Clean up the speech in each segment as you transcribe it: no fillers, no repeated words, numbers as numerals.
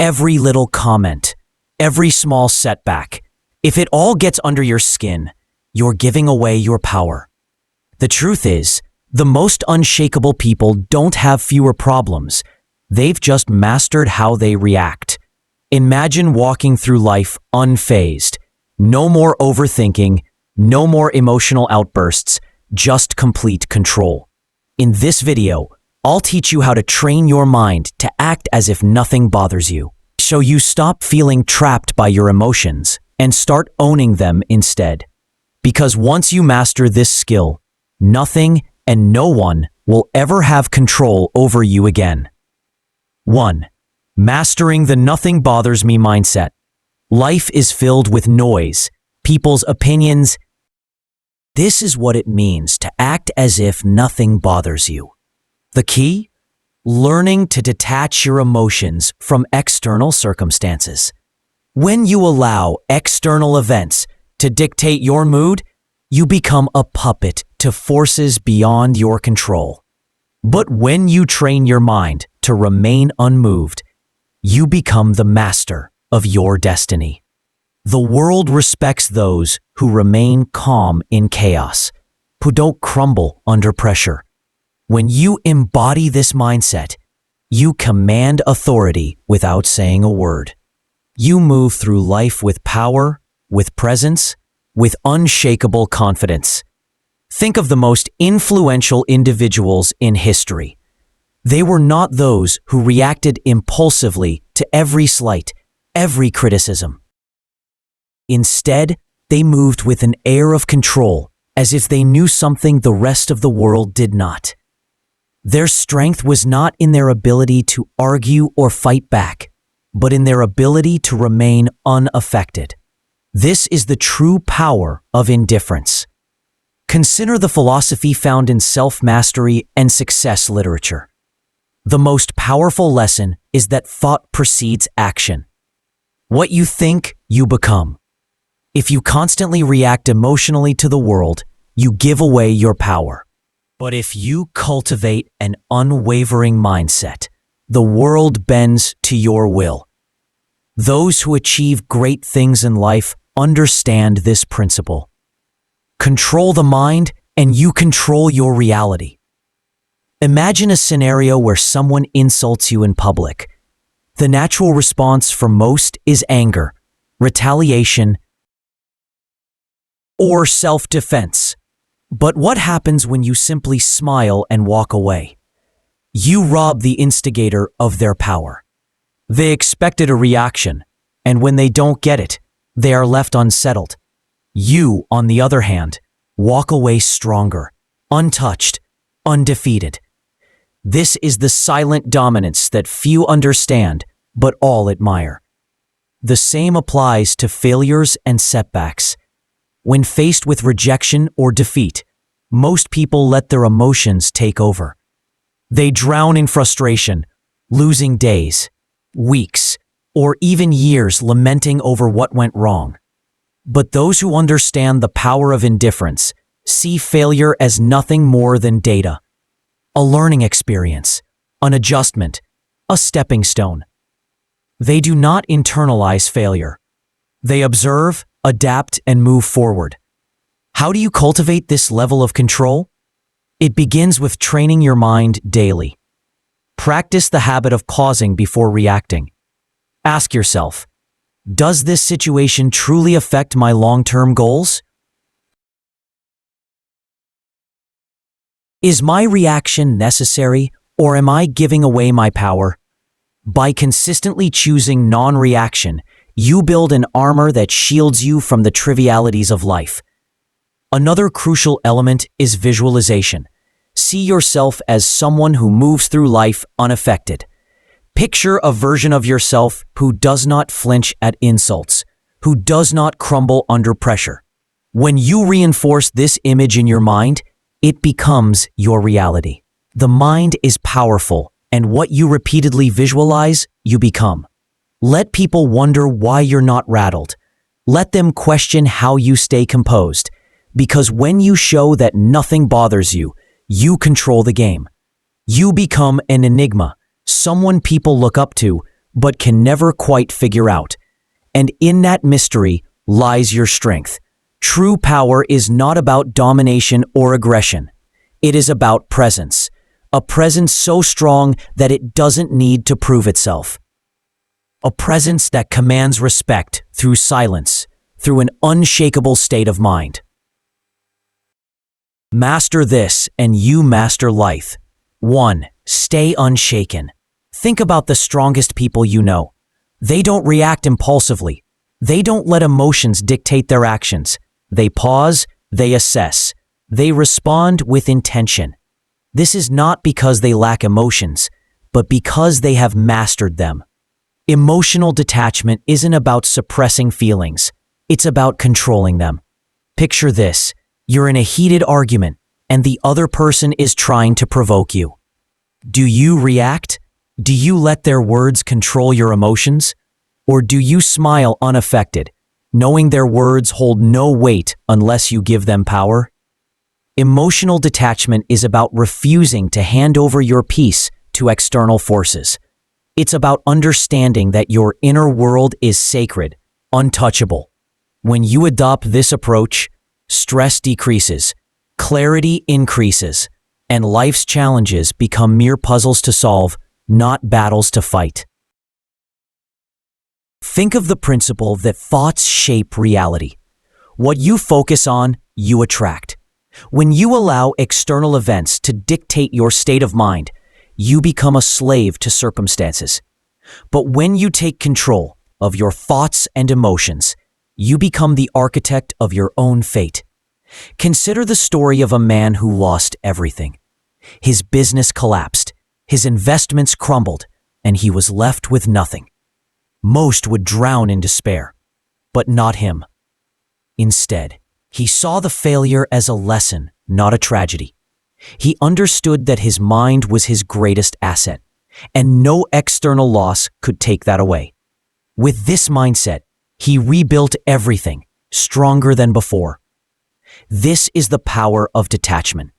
every little comment, every small setback. If it all gets under your skin, you're giving away your power. The truth is, the most unshakable people don't have fewer problems. They've just mastered how they react. Imagine walking through life unfazed. No more overthinking, no more emotional outbursts, just complete control. In this video, I'll teach you how to train your mind to act as if nothing bothers you, so you stop feeling trapped by your emotions and start owning them instead. Because once you master this skill, nothing and no one will ever have control over you again. 1. Mastering the nothing bothers me mindset. Life is filled with noise, people's opinions. This is what it means to act as if nothing bothers you. The key? Learning to detach your emotions from external circumstances. When you allow external events to dictate your mood, you become a puppet to forces beyond your control. But when you train your mind to remain unmoved, you become the master of your destiny. The world respects those who remain calm in chaos, who don't crumble under pressure. When you embody this mindset, you command authority without saying a word. You move through life with power, with presence, with unshakable confidence. Think of the most influential individuals in history. They were not those who reacted impulsively to every slight, every criticism. Instead, they moved with an air of control, as if they knew something the rest of the world did not. Their strength was not in their ability to argue or fight back, but in their ability to remain unaffected. This is the true power of indifference. Consider the philosophy found in self-mastery and success literature. The most powerful lesson is that thought precedes action. What you think, you become. If you constantly react emotionally to the world, you give away your power. But if you cultivate an unwavering mindset, the world bends to your will. Those who achieve great things in life understand this principle. Control the mind, and you control your reality. Imagine a scenario where someone insults you in public. The natural response for most is anger, retaliation, or self-defense. But what happens when you simply smile and walk away? You rob the instigator of their power. They expected a reaction, and when they don't get it, they are left unsettled. You, on the other hand, walk away stronger, untouched, undefeated. This is the silent dominance that few understand, but all admire. The same applies to failures and setbacks. When faced with rejection or defeat, most people let their emotions take over. They drown in frustration, losing days, weeks, or even years lamenting over what went wrong. But those who understand the power of indifference see failure as nothing more than data, a learning experience, an adjustment, a stepping stone. They do not internalize failure. They observe, adapt, and move forward. How do you cultivate this level of control? It begins with training your mind daily. Practice the habit of pausing before reacting. Ask yourself, does this situation truly affect my long-term goals? Is my reaction necessary, or am I giving away my power? By consistently choosing non-reaction, you build an armor that shields you from the trivialities of life. Another crucial element is visualization. See yourself as someone who moves through life unaffected. Picture a version of yourself who does not flinch at insults, who does not crumble under pressure. When you reinforce this image in your mind, it becomes your reality. The mind is powerful, and what you repeatedly visualize, you become. Let people wonder why you're not rattled. Let them question how you stay composed. Because when you show that nothing bothers you, you control the game. You become an enigma, someone people look up to, but can never quite figure out. And in that mystery lies your strength. True power is not about domination or aggression. It is about presence. A presence so strong that it doesn't need to prove itself. A presence that commands respect through silence, through an unshakable state of mind. Master this and you master life. 1. Stay unshaken. Think about the strongest people you know. They don't react impulsively. They don't let emotions dictate their actions. They pause, they assess, they respond with intention. This is not because they lack emotions, but because they have mastered them. Emotional detachment isn't about suppressing feelings. It's about controlling them. Picture this. You're in a heated argument, and the other person is trying to provoke you. Do you react? Do you let their words control your emotions? Or do you smile unaffected, knowing their words hold no weight unless you give them power? Emotional detachment is about refusing to hand over your peace to external forces. It's about understanding that your inner world is sacred, untouchable. When you adopt this approach, stress decreases, clarity increases, and life's challenges become mere puzzles to solve, not battles to fight. Think of the principle that thoughts shape reality. What you focus on, you attract. When you allow external events to dictate your state of mind, you become a slave to circumstances. But when you take control of your thoughts and emotions, you become the architect of your own fate. Consider the story of a man who lost everything. His business collapsed, his investments crumbled, and he was left with nothing. Most would drown in despair, but not him. Instead, he saw the failure as a lesson, not a tragedy. He understood that his mind was his greatest asset, and no external loss could take that away. With this mindset, he rebuilt everything, stronger than before. This is the power of detachment.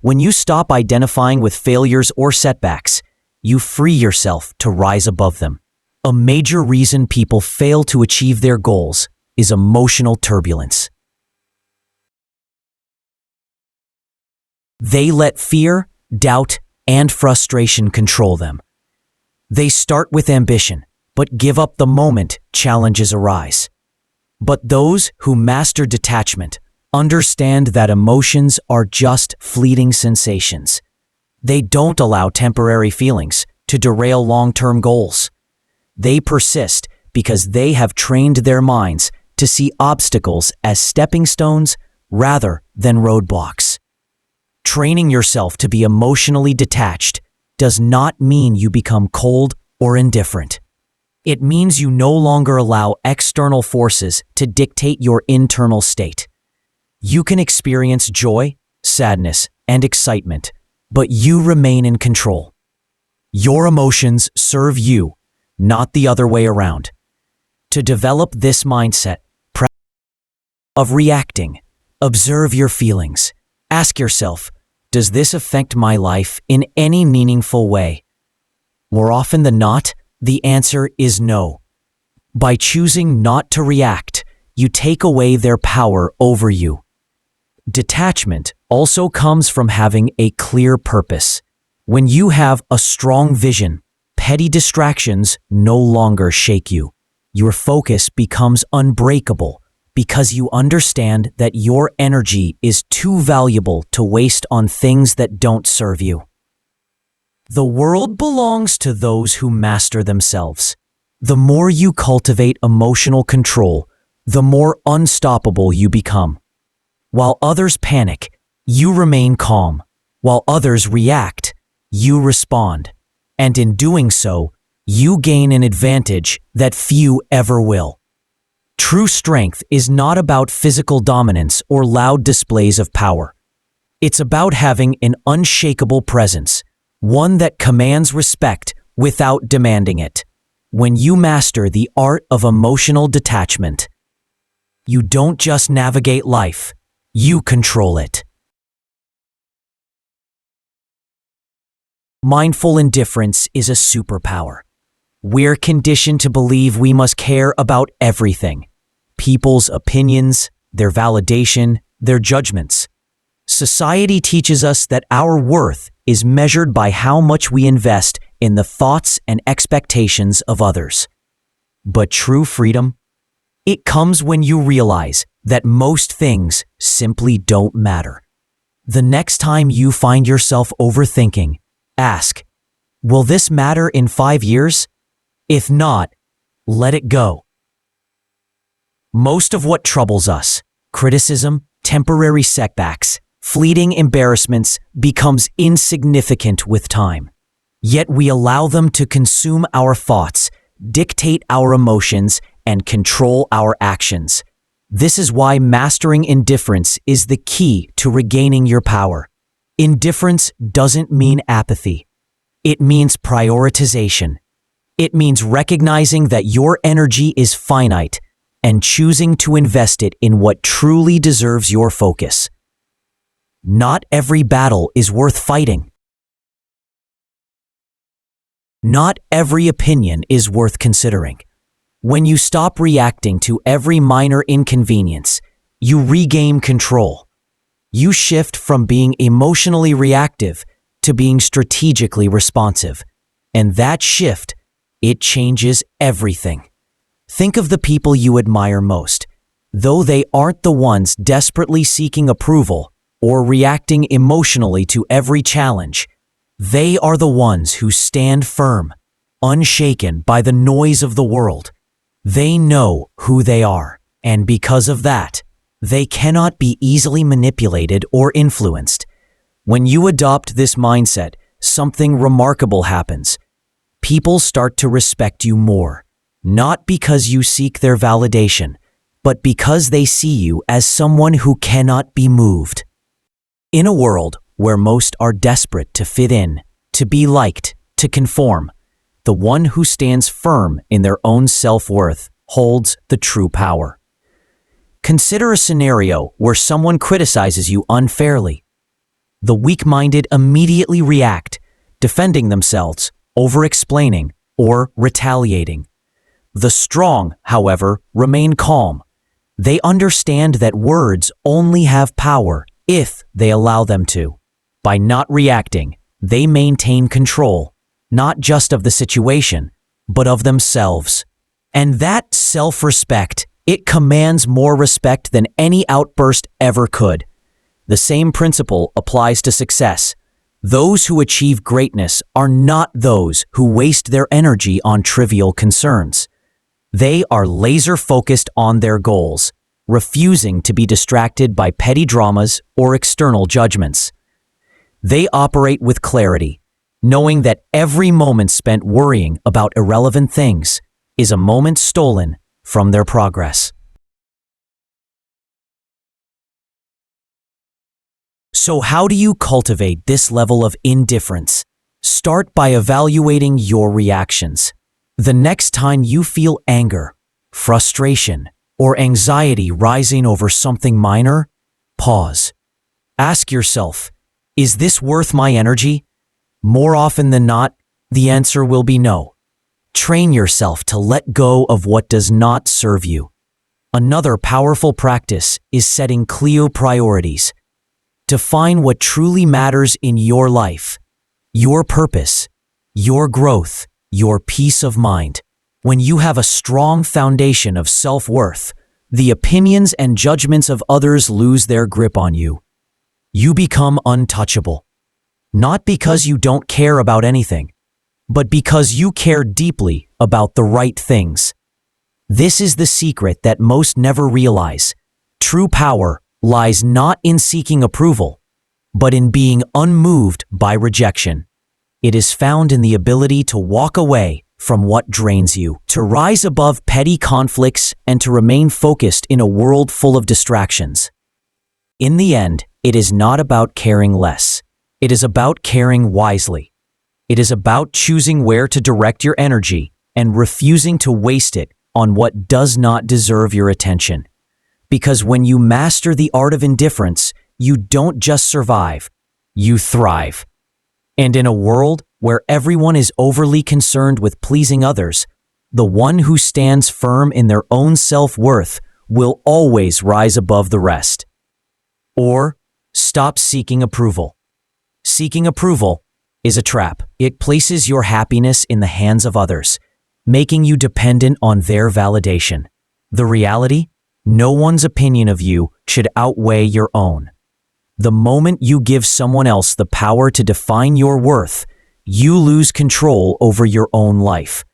When you stop identifying with failures or setbacks, you free yourself to rise above them. A major reason people fail to achieve their goals is emotional turbulence. They let fear, doubt, and frustration control them. They start with ambition, but give up the moment challenges arise. But those who master detachment understand that emotions are just fleeting sensations. They don't allow temporary feelings to derail long-term goals. They persist because they have trained their minds to see obstacles as stepping stones rather than roadblocks. Training yourself to be emotionally detached does not mean you become cold or indifferent. It means you no longer allow external forces to dictate your internal state. You can experience joy, sadness, and excitement, but you remain in control. Your emotions serve you, not the other way around. To develop this mindset of reacting, observe your feelings. Ask yourself, does this affect my life in any meaningful way? More often than not, the answer is no. By choosing not to react, you take away their power over you. Detachment also comes from having a clear purpose. When you have a strong vision, petty distractions no longer shake you. Your focus becomes unbreakable because you understand that your energy is too valuable to waste on things that don't serve you. The world belongs to those who master themselves. The more you cultivate emotional control, the more unstoppable you become. While others panic, you remain calm. While others react, you respond. And in doing so, you gain an advantage that few ever will. True strength is not about physical dominance or loud displays of power. It's about having an unshakable presence, one that commands respect without demanding it. When you master the art of emotional detachment, you don't just navigate life, you control it. Mindful indifference is a superpower. We're conditioned to believe we must care about everything: people's opinions, their validation, their judgments. Society teaches us that our worth is measured by how much we invest in the thoughts and expectations of others. But true freedom? It comes when you realize that most things simply don't matter. The next time you find yourself overthinking, ask, will this matter in 5 years? If not, let it go. Most of what troubles us, criticism, temporary setbacks, fleeting embarrassments, becomes insignificant with time. Yet we allow them to consume our thoughts, dictate our emotions, and control our actions. This is why mastering indifference is the key to regaining your power. Indifference doesn't mean apathy. It means prioritization. It means recognizing that your energy is finite and choosing to invest it in what truly deserves your focus. Not every battle is worth fighting. Not every opinion is worth considering. When you stop reacting to every minor inconvenience, you regain control. You shift from being emotionally reactive to being strategically responsive. And that shift, it changes everything. Think of the people you admire most. Though they aren't the ones desperately seeking approval or reacting emotionally to every challenge, they are the ones who stand firm, unshaken by the noise of the world. They know who they are, and because of that, they cannot be easily manipulated or influenced. When you adopt this mindset, something remarkable happens. People start to respect you more, not because you seek their validation, but because they see you as someone who cannot be moved. In a world where most are desperate to fit in, to be liked, to conform, the one who stands firm in their own self-worth holds the true power. Consider a scenario where someone criticizes you unfairly. The weak-minded immediately react, defending themselves, over-explaining, or retaliating. The strong, however, remain calm. They understand that words only have power if they allow them to. By not reacting, they maintain control, not just of the situation, but of themselves. And that self-respect, it commands more respect than any outburst ever could. The same principle applies to success. Those who achieve greatness are not those who waste their energy on trivial concerns. They are laser-focused on their goals, refusing to be distracted by petty dramas or external judgments. They operate with clarity, knowing that every moment spent worrying about irrelevant things is a moment stolen from their progress. So how do you cultivate this level of indifference? Start by evaluating your reactions. The next time you feel anger, frustration, or anxiety rising over something minor, pause. Ask yourself, is this worth my energy? More often than not, the answer will be no. Train yourself to let go of what does not serve you. Another powerful practice is setting clear priorities. Define what truly matters in your life, your purpose, your growth, your peace of mind. When you have a strong foundation of self-worth, the opinions and judgments of others lose their grip on you. You become untouchable. Not because you don't care about anything, but because you care deeply about the right things. This is the secret that most never realize. True power lies not in seeking approval, but in being unmoved by rejection. It is found in the ability to walk away from what drains you, to rise above petty conflicts, and to remain focused in a world full of distractions. In the end, it is not about caring less. It is about caring wisely. It is about choosing where to direct your energy and refusing to waste it on what does not deserve your attention. Because when you master the art of indifference, you don't just survive, you thrive. And in a world where everyone is overly concerned with pleasing others, the one who stands firm in their own self-worth will always rise above the rest. Or, stop seeking approval. Seeking approval is a trap. It places your happiness in the hands of others, making you dependent on their validation. The reality? No one's opinion of you should outweigh your own. The moment you give someone else the power to define your worth, you lose control over your own life.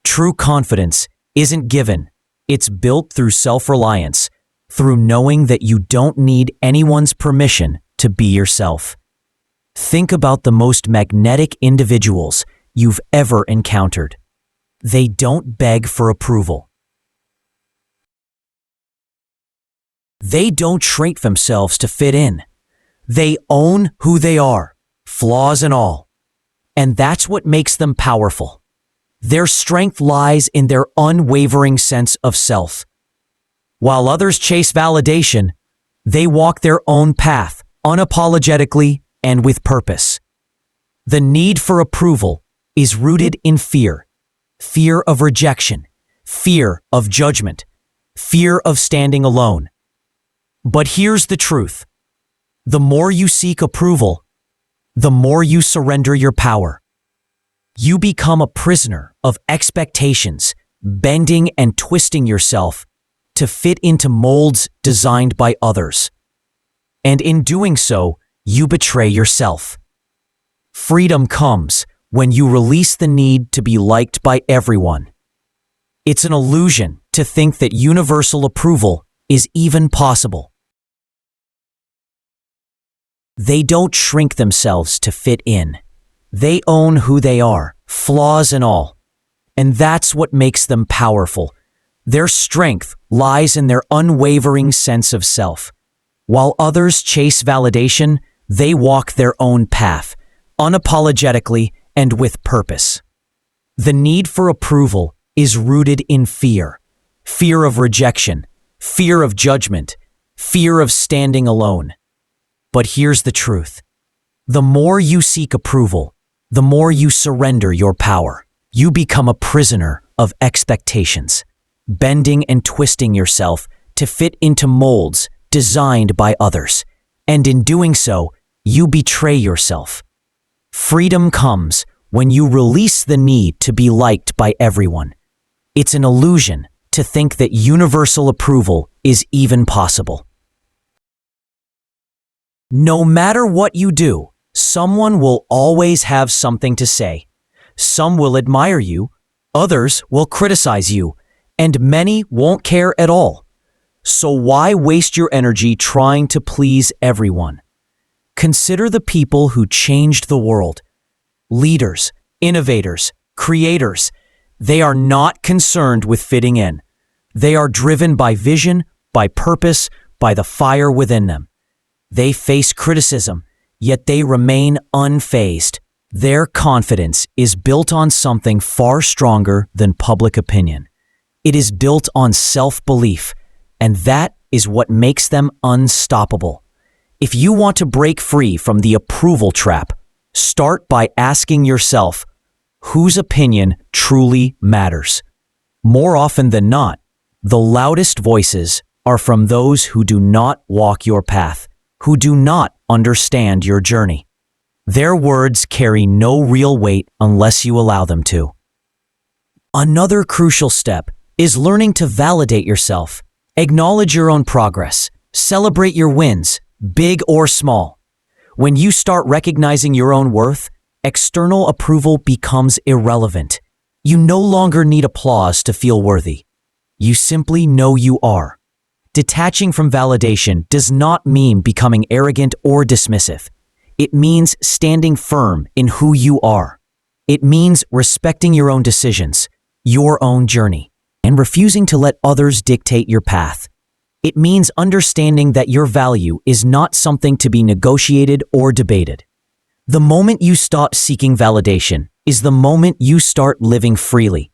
True confidence isn't given. It's built through self-reliance, through knowing that you don't need anyone's permission to be yourself. Think about the most magnetic individuals you've ever encountered. They don't beg for approval. They don't shrink themselves to fit in. They own who they are, flaws and all. And that's what makes them powerful. Their strength lies in their unwavering sense of self. While others chase validation, they walk their own path, unapologetically and with purpose. The need for approval is rooted in fear. Fear of rejection, fear of judgment, fear of standing alone. But here's the truth. The more you seek approval, the more you surrender your power. You become a prisoner of expectations, bending and twisting yourself to fit into molds designed by others. And in doing so, you betray yourself. Freedom comes when you release the need to be liked by everyone. It's an illusion to think that universal approval is even possible. They don't shrink themselves to fit in. They own who they are, flaws and all. And that's what makes them powerful. Their strength lies in their unwavering sense of self. While others chase validation, they walk their own path, unapologetically and with purpose. The need for approval is rooted in fear. Fear of rejection, fear of judgment, fear of standing alone. But here's the truth. The more you seek approval, the more you surrender your power. You become a prisoner of expectations, bending and twisting yourself to fit into molds designed by others. And in doing so, you betray yourself. Freedom comes when you release the need to be liked by everyone. It's an illusion to think that universal approval is even possible. No matter what you do, someone will always have something to say. Some will admire you, others will criticize you, and many won't care at all. So why waste your energy trying to please everyone? Consider the people who changed the world. Leaders, innovators, creators. They are not concerned with fitting in. They are driven by vision, by purpose, by the fire within them. They face criticism, yet they remain unfazed. Their confidence is built on something far stronger than public opinion. It is built on self-belief, and that is what makes them unstoppable. If you want to break free from the approval trap, start by asking yourself, whose opinion truly matters? More often than not, the loudest voices are from those who do not walk your path, who do not understand your journey. Their words carry no real weight unless you allow them to. Another crucial step is learning to validate yourself. Acknowledge your own progress. Celebrate your wins, big or small. When you start recognizing your own worth, external approval becomes irrelevant. You no longer need applause to feel worthy. You simply know you are. Detaching from validation does not mean becoming arrogant or dismissive. It means standing firm in who you are. It means respecting your own decisions, your own journey, and refusing to let others dictate your path. It means understanding that your value is not something to be negotiated or debated. The moment you stop seeking validation is the moment you start living freely.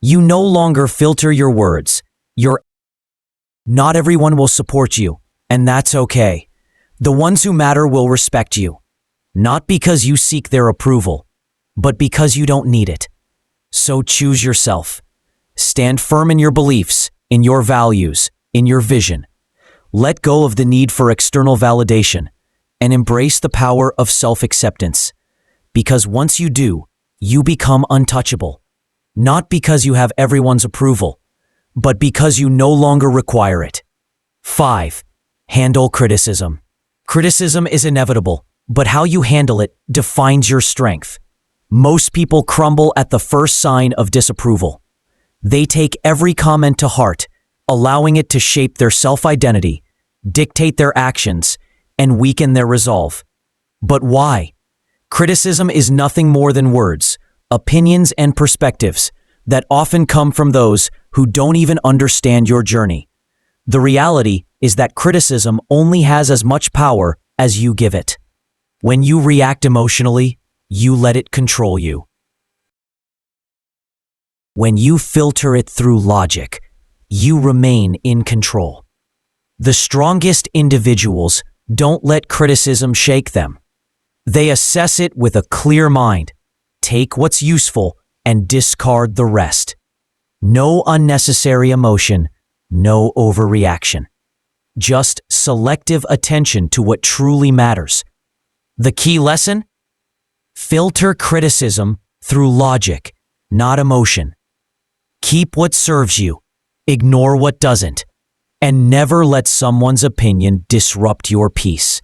You no longer filter your words. Not everyone will support you, and that's okay. The ones who matter will respect you, not because you seek their approval, but because you don't need it. So choose yourself. Stand firm in your beliefs, in your values, in your vision. Let go of the need for external validation and embrace the power of self-acceptance. Because once you do, you become untouchable. Not because you have everyone's approval, but because you no longer require it. 5. Handle criticism. Criticism is inevitable, but how you handle it defines your strength. Most people crumble at the first sign of disapproval. They take every comment to heart, allowing it to shape their self-identity, dictate their actions, and weaken their resolve. But why? Criticism is nothing more than words, opinions, and perspectives that often come from those who don't even understand your journey. The reality is that criticism only has as much power as you give it. When you react emotionally, you let it control you. When you filter it through logic, you remain in control. The strongest individuals don't let criticism shake them. They assess it with a clear mind, take what's useful, and discard the rest. No unnecessary emotion, no overreaction. Just selective attention to what truly matters. The key lesson? Filter criticism through logic, not emotion. Keep what serves you, ignore what doesn't, and never let someone's opinion disrupt your peace.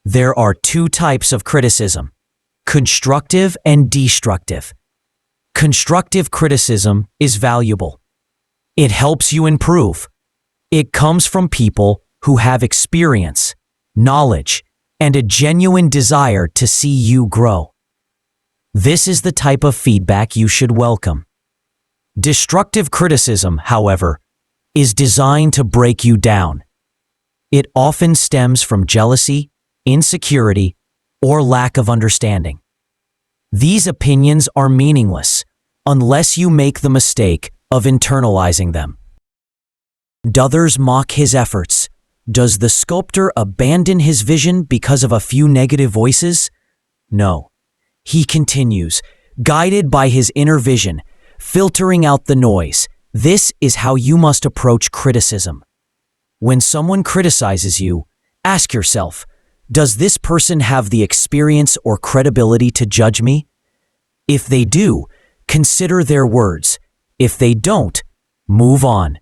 There are two types of criticism: constructive and destructive. Constructive criticism is valuable. It helps you improve. It comes from people who have experience, knowledge, and a genuine desire to see you grow. This is the type of feedback you should welcome. Destructive criticism, however, is designed to break you down. It often stems from jealousy, insecurity, or lack of understanding. These opinions are meaningless unless you make the mistake of internalizing them. Do others mock his efforts? Does the sculptor abandon his vision because of a few negative voices? No. He continues, guided by his inner vision, filtering out the noise. This is how you must approach criticism. When someone criticizes you, ask yourself, does this person have the experience or credibility to judge me? If they do, consider their words. If they don't, move on.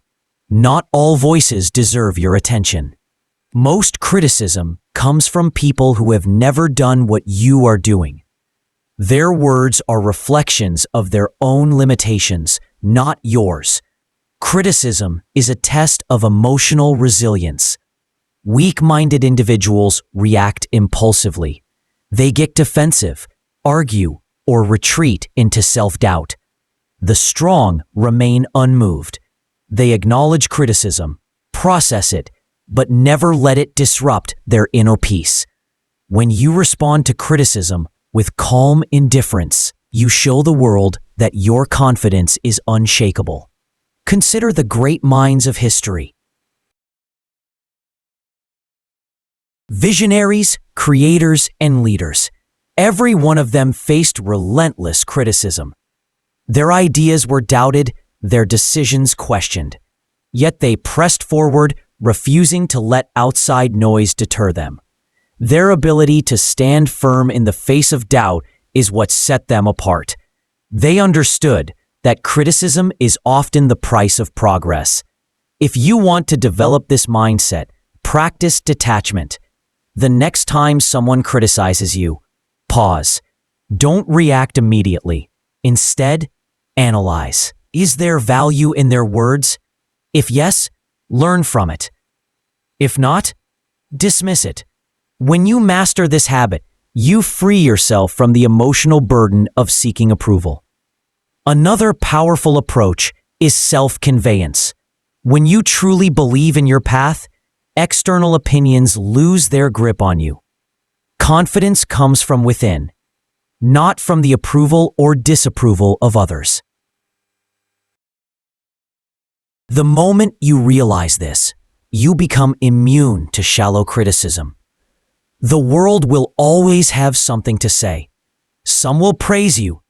Not all voices deserve your attention. Most criticism comes from people who have never done what you are doing. Their words are reflections of their own limitations, not yours. Criticism is a test of emotional resilience. Weak-minded individuals react impulsively. They get defensive, argue, or retreat into self-doubt. The strong remain unmoved. They acknowledge criticism, process it, but never let it disrupt their inner peace. When you respond to criticism with calm indifference, you show the world that your confidence is unshakable. Consider the great minds of history. Visionaries, creators, and leaders. Every one of them faced relentless criticism. Their ideas were doubted, their decisions questioned. Yet they pressed forward, refusing to let outside noise deter them. Their ability to stand firm in the face of doubt is what set them apart. They understood that criticism is often the price of progress. If you want to develop this mindset, practice detachment. The next time someone criticizes you, pause. Don't react immediately. Instead, analyze. Is there value in their words? If yes, learn from it. If not, dismiss it. When you master this habit, you free yourself from the emotional burden of seeking approval. Another powerful approach is self-conveyance. When you truly believe in your path, external opinions lose their grip on you. Confidence comes from within, not from the approval or disapproval of others. The moment you realize this, you become immune to shallow criticism. The world will always have something to say. Some will praise you,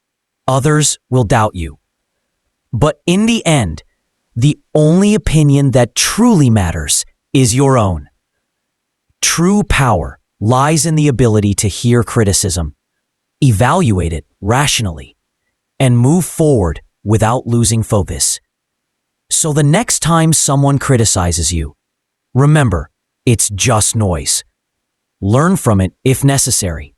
others will doubt you. But in the end, the only opinion that truly matters is your own. True power lies in the ability to hear criticism, evaluate it rationally, and move forward without losing focus. So the next time someone criticizes you, remember, it's just noise. Learn from it if necessary,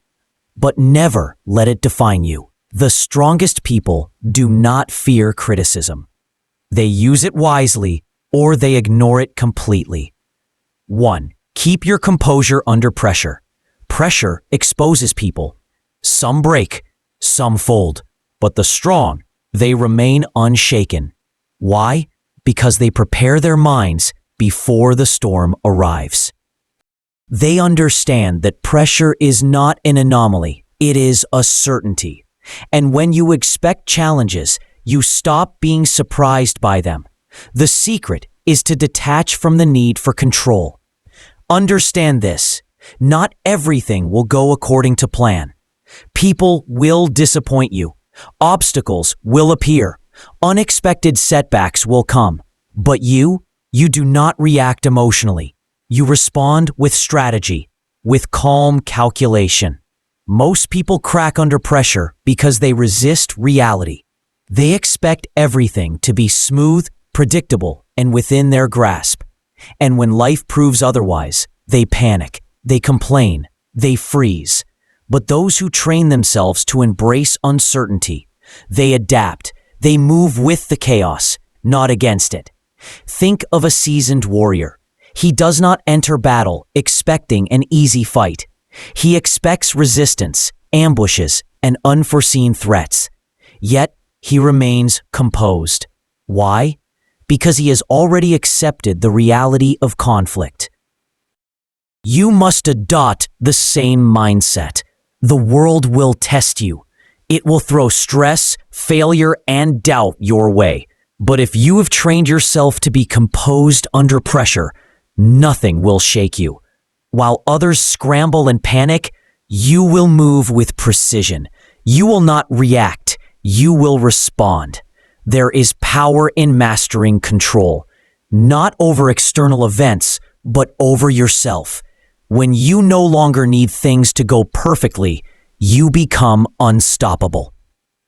but never let it define you. The strongest people do not fear criticism. They use it wisely or they ignore it completely. 1. Keep your composure under pressure. Pressure exposes people. Some break, some fold, but the strong, they remain unshaken. Why? Because they prepare their minds before the storm arrives. They understand that pressure is not an anomaly, it is a certainty. And when you expect challenges, you stop being surprised by them. The secret is to detach from the need for control. Understand this, not everything will go according to plan. People will disappoint you. Obstacles will appear. Unexpected setbacks will come. But you do not react emotionally. You respond with strategy, with calm calculation. Most people crack under pressure because they resist reality. They expect everything to be smooth, predictable, and within their grasp. And when life proves otherwise, they panic, they complain, they freeze. But those who train themselves to embrace uncertainty, they adapt, they move with the chaos, not against it. Think of a seasoned warrior. He does not enter battle expecting an easy fight. He expects resistance, ambushes, and unforeseen threats. Yet, he remains composed. Why? Because he has already accepted the reality of conflict. You must adopt the same mindset. The world will test you. It will throw stress, failure, and doubt your way. But if you have trained yourself to be composed under pressure, nothing will shake you. While others scramble and panic, you will move with precision. You will not react. You will respond. There is power in mastering control, not over external events, but over yourself. When you no longer need things to go perfectly, you become unstoppable.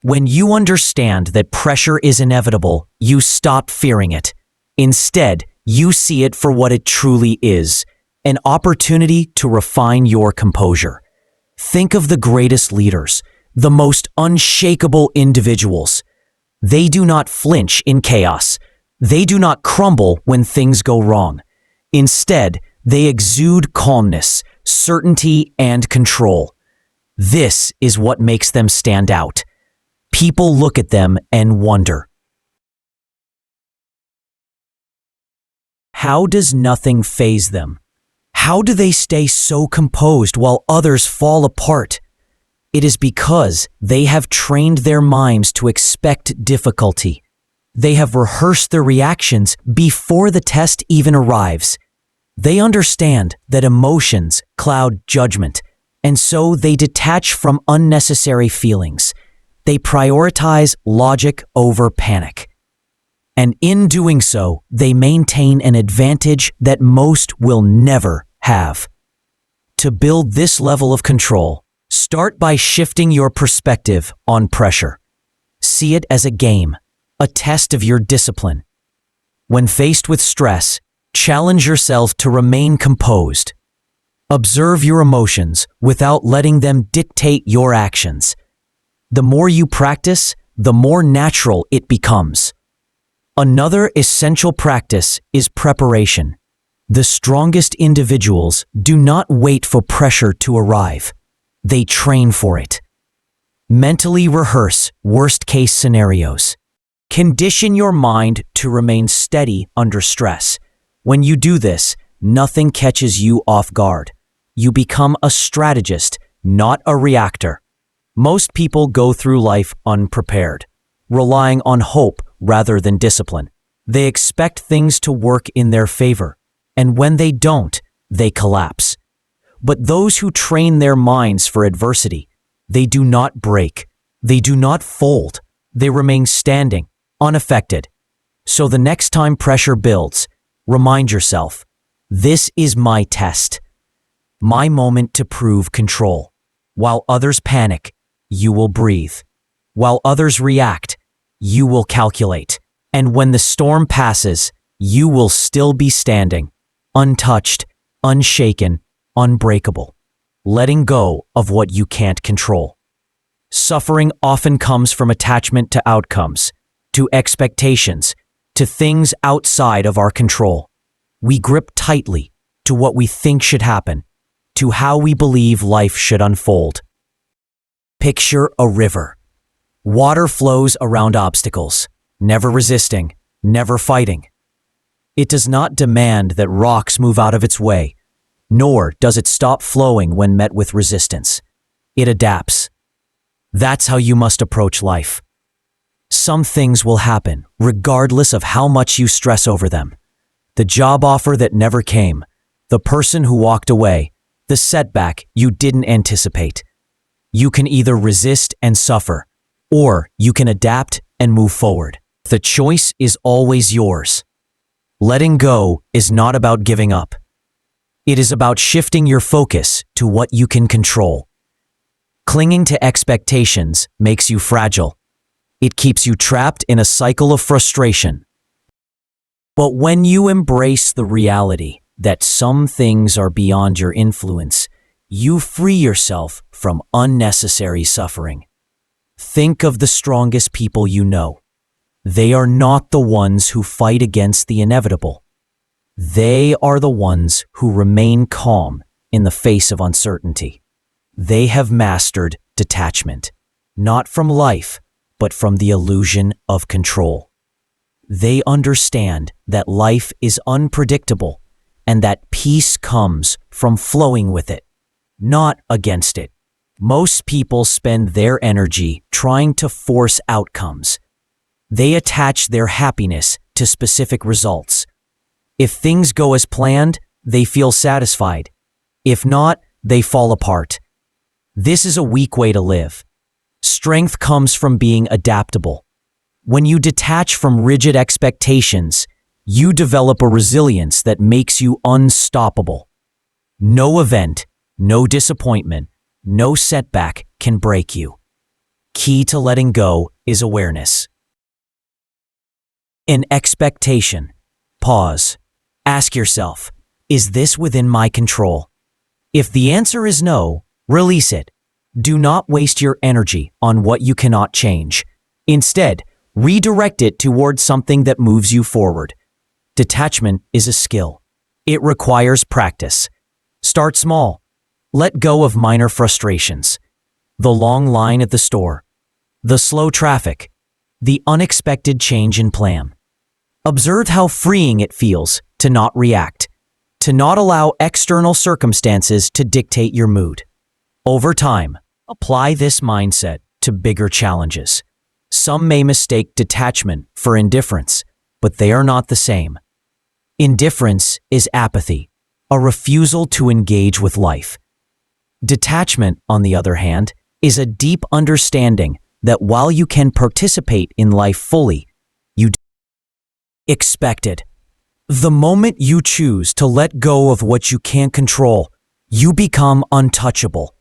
When you understand that pressure is inevitable, you stop fearing it. Instead, you see it for what it truly is, an opportunity to refine your composure. Think of the greatest leaders, the most unshakable individuals. They do not flinch in chaos. They do not crumble when things go wrong. Instead, they exude calmness, certainty, and control. This is what makes them stand out. People look at them and wonder, how does nothing faze them? How do they stay so composed while others fall apart? It is because they have trained their minds to expect difficulty. They have rehearsed their reactions before the test even arrives. They understand that emotions cloud judgment, and so they detach from unnecessary feelings. They prioritize logic over panic. And in doing so, they maintain an advantage that most will never have. To build this level of control, start by shifting your perspective on pressure. See it as a game, a test of your discipline. When faced with stress, challenge yourself to remain composed. Observe your emotions without letting them dictate your actions. The more you practice, the more natural it becomes. Another essential practice is preparation. The strongest individuals do not wait for pressure to arrive. They train for it. Mentally rehearse worst-case scenarios. Condition your mind to remain steady under stress. When you do this, nothing catches you off guard. You become a strategist, not a reactor. Most people go through life unprepared, relying on hope rather than discipline. They expect things to work in their favor, and when they don't, they collapse. But those who train their minds for adversity, They do not break. They do not fold. They remain standing, unaffected. So the next time pressure builds, remind yourself, this is my test. My moment to prove control. While others panic, you will breathe. While others react, you will calculate. And when the storm passes, you will still be standing, untouched, unshaken, unbreakable, letting go of what you can't control. Suffering often comes from attachment to outcomes, to expectations, to things outside of our control. We grip tightly to what we think should happen, to how we believe life should unfold. Picture a river. Water flows around obstacles, never resisting, never fighting. It does not demand that rocks move out of its way, nor does it stop flowing when met with resistance. It adapts. That's how you must approach life. Some things will happen, regardless of how much you stress over them. The job offer that never came, the person who walked away, the setback you didn't anticipate. You can either resist and suffer, or you can adapt and move forward. The choice is always yours. Letting go is not about giving up. It is about shifting your focus to what you can control. Clinging to expectations makes you fragile. It keeps you trapped in a cycle of frustration. But when you embrace the reality that some things are beyond your influence, you free yourself from unnecessary suffering. Think of the strongest people you know. They are not the ones who fight against the inevitable. They are the ones who remain calm in the face of uncertainty. They have mastered detachment, not from life, but from the illusion of control. They understand that life is unpredictable and that peace comes from flowing with it, not against it. Most people spend their energy trying to force outcomes. They attach their happiness to specific results. If things go as planned, they feel satisfied. If not, they fall apart. This is a weak way to live. Strength comes from being adaptable. When you detach from rigid expectations, you develop a resilience that makes you unstoppable. No event, no disappointment, no setback can break you. Key to letting go is awareness. In expectation, pause. Ask yourself, is this within my control? If the answer is no, release it. Do not waste your energy on what you cannot change. Instead, redirect it towards something that moves you forward. Detachment is a skill. It requires practice. Start small. Let go of minor frustrations. The long line at the store. The slow traffic. The unexpected change in plan. Observe how freeing it feels to not react, to not allow external circumstances to dictate your mood. Over time, apply this mindset to bigger challenges. Some may mistake detachment for indifference, but they are not the same. Indifference is apathy, a refusal to engage with life. Detachment, on the other hand, is a deep understanding that while you can participate in life fully, you expected. The moment you choose to let go of what you can't control, you become untouchable.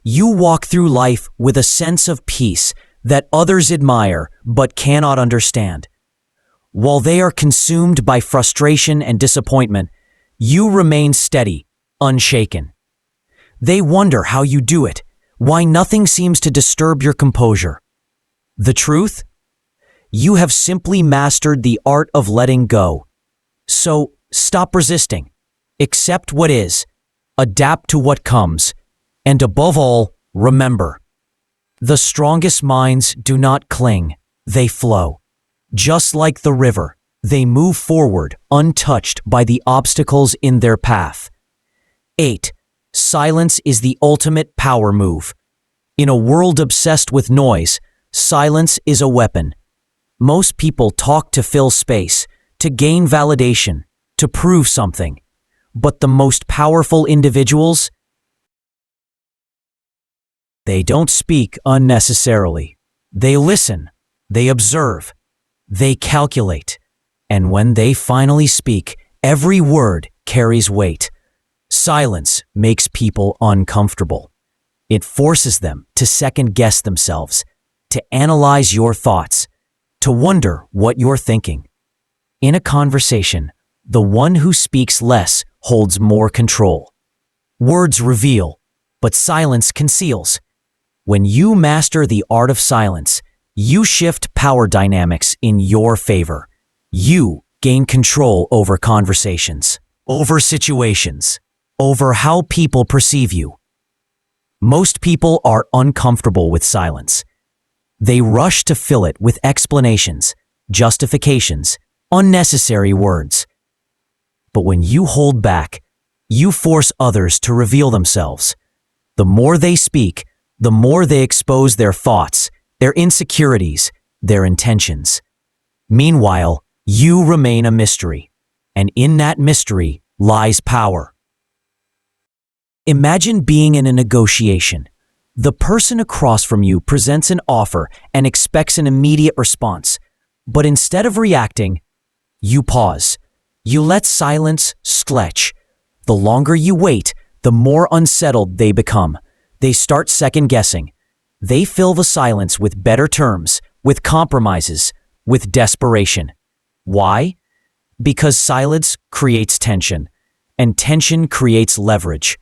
You walk through life with a sense of peace that others admire but cannot understand. While they are consumed by frustration and disappointment, you remain steady, unshaken. They wonder how you do it, why nothing seems to disturb your composure. The truth? You have simply mastered the art of letting go. So stop resisting, accept what is, adapt to what comes, and above all, remember, the strongest minds do not cling, they flow. Just like the river, they move forward untouched by the obstacles in their path. 8. Silence is the ultimate power move. In a world obsessed with noise, silence is a weapon. Most people talk to fill space, to gain validation, to prove something. But the most powerful individuals They don't speak unnecessarily. They listen, they observe, they calculate. And when they finally speak, every word carries weight. Silence makes people uncomfortable. It forces them to second-guess themselves, to analyze your thoughts, to wonder what you're thinking. In a conversation, the one who speaks less holds more control. Words reveal, but silence conceals. When you master the art of silence, you shift power dynamics in your favor. You gain control over conversations, over situations, over how people perceive you. Most people are uncomfortable with silence. They rush to fill it with explanations, justifications, unnecessary words. But when you hold back, you force others to reveal themselves. The more they speak, the more they expose their thoughts, their insecurities, their intentions. Meanwhile, you remain a mystery, and in that mystery lies power. Imagine being in a negotiation. The person across from you presents an offer and expects an immediate response, but instead of reacting, you pause. You let silence stretch. The longer you wait, the more unsettled they become. They start second-guessing. They fill the silence with better terms, with compromises, with desperation. Why? Because silence creates tension, and tension creates leverage.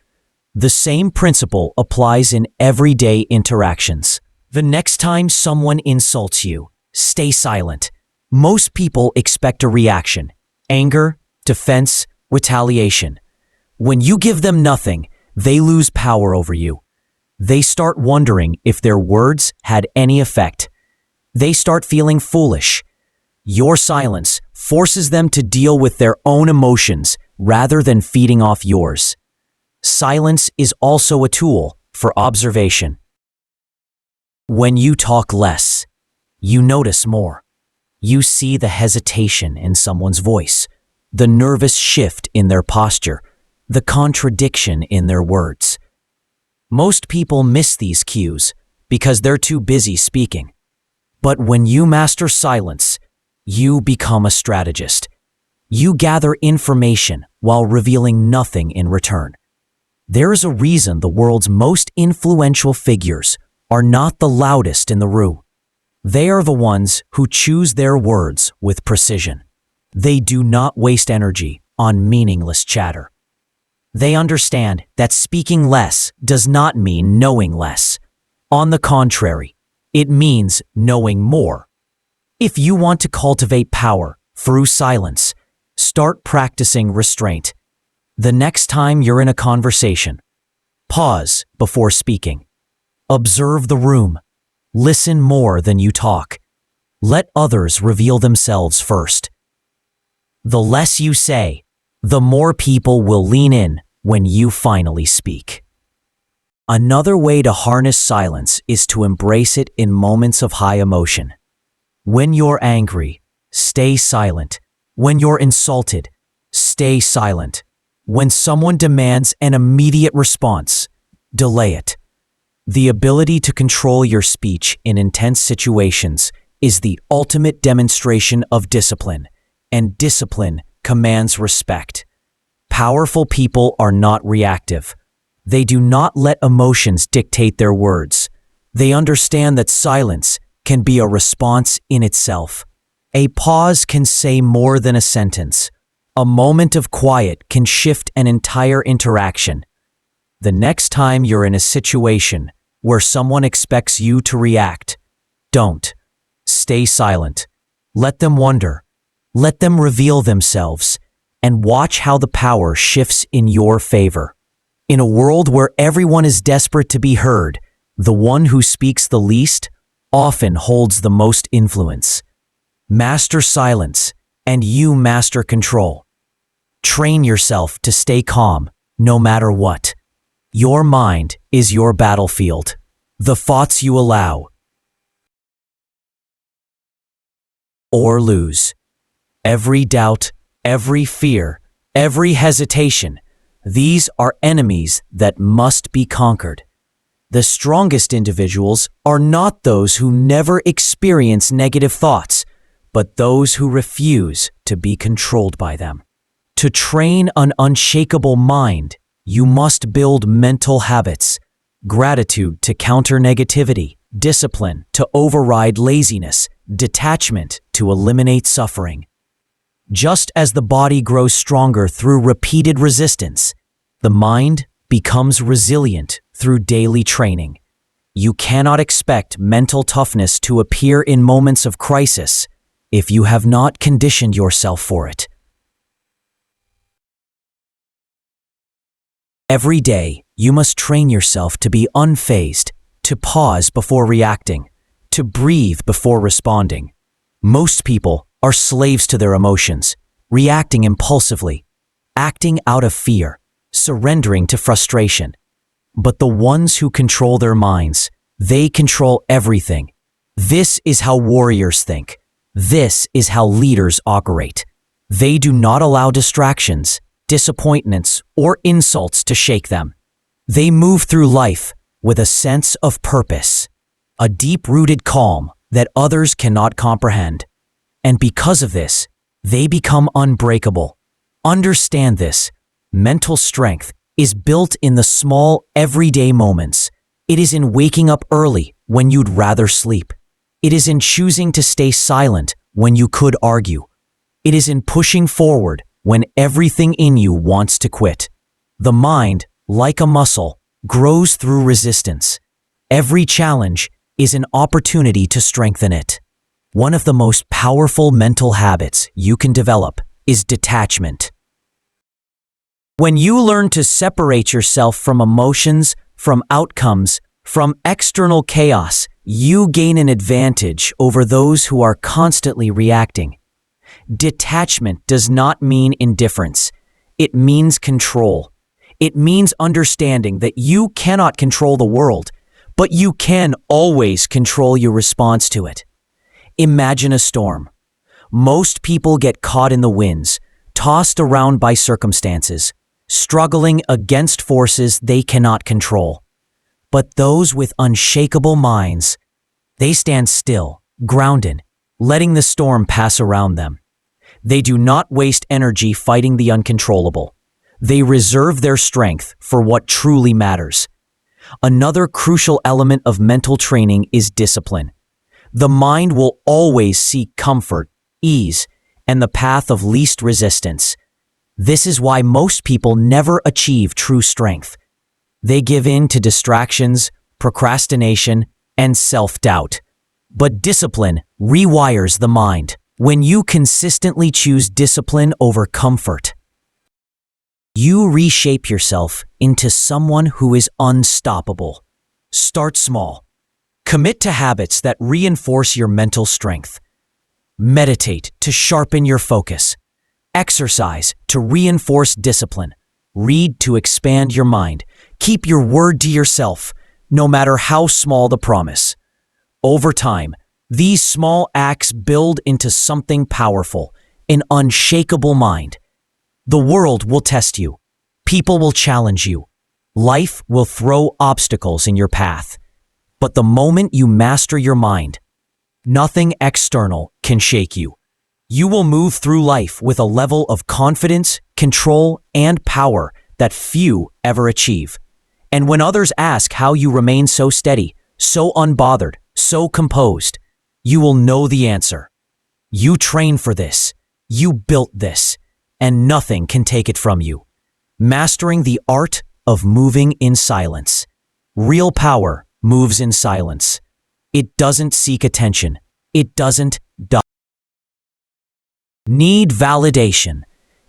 The same principle applies in everyday interactions. The next time someone insults you, stay silent. Most people expect a reaction: anger, defense, retaliation. When you give them nothing, they lose power over you. They start wondering if their words had any effect. They start feeling foolish. Your silence forces them to deal with their own emotions rather than feeding off yours. Silence is also a tool for observation. When you talk less, you notice more. You see the hesitation in someone's voice, the nervous shift in their posture, the contradiction in their words. Most people miss these cues because they're too busy speaking. But when you master silence, you become a strategist. You gather information while revealing nothing in return. There is a reason the world's most influential figures are not the loudest in the room. They are the ones who choose their words with precision. They do not waste energy on meaningless chatter. They understand that speaking less does not mean knowing less. On the contrary, it means knowing more. If you want to cultivate power through silence, start practicing restraint. The next time you're in a conversation, pause before speaking. Observe the room. Listen more than you talk. Let others reveal themselves first. The less you say, the more people will lean in when you finally speak. Another way to harness silence is to embrace it in moments of high emotion. When you're angry, stay silent. When you're insulted, stay silent. When someone demands an immediate response, delay it. The ability to control your speech in intense situations is the ultimate demonstration of discipline, and discipline commands respect. Powerful people are not reactive. They do not let emotions dictate their words. They understand that silence can be a response in itself. A pause can say more than a sentence. A moment of quiet can shift an entire interaction. The next time you're in a situation where someone expects you to react, don't. Stay silent. Let them wonder. Let them reveal themselves, and watch how the power shifts in your favor. In a world where everyone is desperate to be heard, the one who speaks the least often holds the most influence. Master silence, and you master control. Train yourself to stay calm, no matter what. Your mind is your battlefield. The thoughts you allow or lose. Every doubt, every fear, every hesitation, these are enemies that must be conquered. The strongest individuals are not those who never experience negative thoughts, but those who refuse to be controlled by them. To train an unshakable mind, you must build mental habits, gratitude to counter negativity, discipline to override laziness, detachment to eliminate suffering. Just as the body grows stronger through repeated resistance, the mind becomes resilient through daily training. You cannot expect mental toughness to appear in moments of crisis if you have not conditioned yourself for it. Every day, you must train yourself to be unfazed, to pause before reacting, to breathe before responding. Most people are slaves to their emotions, reacting impulsively, acting out of fear, surrendering to frustration. But the ones who control their minds, they control everything. This is how warriors think. This is how leaders operate. They do not allow distractions, disappointments, or insults to shake them. They move through life with a sense of purpose, a deep-rooted calm that others cannot comprehend. And because of this, they become unbreakable. Understand this. Mental strength is built in the small, everyday moments. It is in waking up early when you'd rather sleep. It is in choosing to stay silent when you could argue. It is in pushing forward when everything in you wants to quit. The mind, like a muscle, grows through resistance. Every challenge is an opportunity to strengthen it. One of the most powerful mental habits you can develop is detachment. When you learn to separate yourself from emotions, from outcomes, from external chaos, you gain an advantage over those who are constantly reacting. Detachment does not mean indifference. It means control. It means understanding that you cannot control the world, but you can always control your response to it. Imagine a storm. Most people get caught in the winds, tossed around by circumstances, struggling against forces they cannot control. But those with unshakable minds, they stand still, grounded, letting the storm pass around them. They do not waste energy fighting the uncontrollable. They reserve their strength for what truly matters. Another crucial element of mental training is discipline. The mind will always seek comfort, ease, and the path of least resistance. This is why most people never achieve true strength. They give in to distractions, procrastination, and self-doubt. But discipline rewires the mind. When you consistently choose discipline over comfort, you reshape yourself into someone who is unstoppable. Start small. Commit to habits that reinforce your mental strength. Meditate to sharpen your focus. Exercise to reinforce discipline. Read to expand your mind. Keep your word to yourself, no matter how small the promise. Over time, these small acts build into something powerful, an unshakable mind. The world will test you. People will challenge you. Life will throw obstacles in your path. But the moment you master your mind, nothing external can shake you. You will move through life with a level of confidence, control, and power that few ever achieve. And when others ask how you remain so steady, so unbothered, so composed, you will know the answer. You train for this. You built this. And nothing can take it from you. Mastering the art of moving in silence. Real power moves in silence. It doesn't seek attention. It doesn't need validation.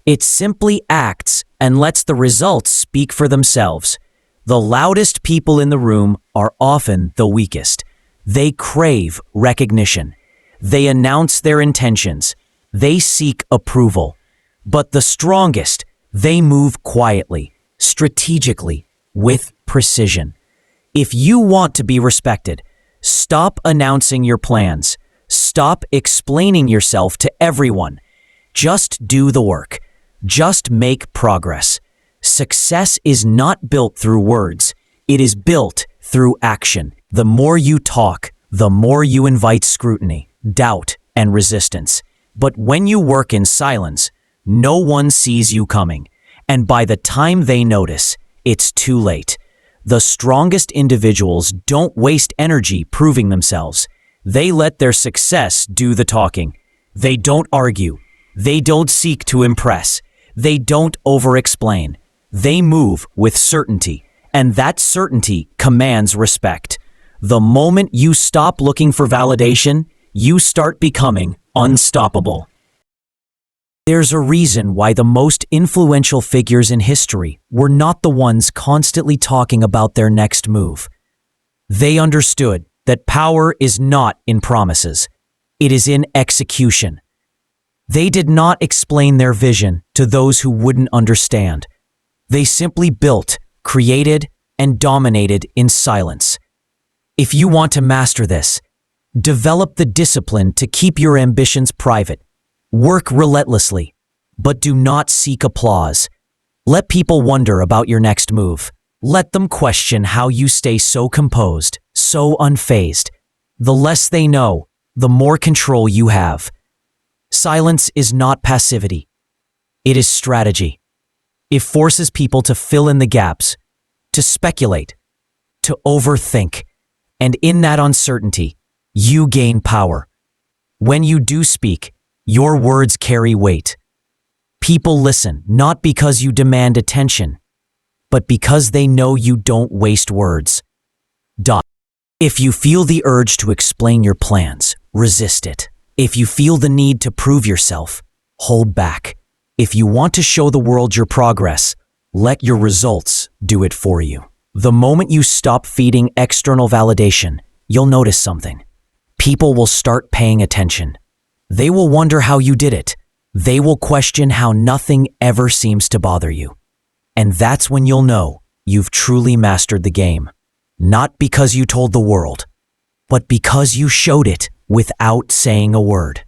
It simply acts and lets the results speak for themselves. The loudest people in the room are often the weakest. They crave recognition. They announce their intentions. They seek approval. But the strongest, they move quietly, strategically, with precision. If you want to be respected, stop announcing your plans. Stop explaining yourself to everyone. Just do the work. Just make progress. Success is not built through words. It is built through action. The more you talk, the more you invite scrutiny, doubt, and resistance. But when you work in silence, no one sees you coming. And by the time they notice, it's too late. The strongest individuals don't waste energy proving themselves. They let their success do the talking. They don't argue. They don't seek to impress. They don't over-explain. They move with certainty, and that certainty commands respect. The moment you stop looking for validation, you start becoming unstoppable. There's a reason why the most influential figures in history were not the ones constantly talking about their next move. They understood that power is not in promises. It is in execution. They did not explain their vision to those who wouldn't understand. They simply built, created, and dominated in silence. If you want to master this, develop the discipline to keep your ambitions private. Work relentlessly, but do not seek applause. Let people wonder about your next move. Let them question how you stay so composed, so unfazed. The less they know, the more control you have. Silence is not passivity. It is strategy. It forces people to fill in the gaps, to speculate, to overthink. And in that uncertainty, you gain power. When you do speak, your words carry weight. People listen not because you demand attention, but because they know you don't waste words. If you feel the urge to explain your plans, resist it. If you feel the need to prove yourself, hold back. If you want to show the world your progress, let your results do it for you. The moment you stop feeding external validation, you'll notice something. People will start paying attention. They will wonder how you did it. They will question how nothing ever seems to bother you. And that's when you'll know you've truly mastered the game. Not because you told the world, but because you showed it without saying a word.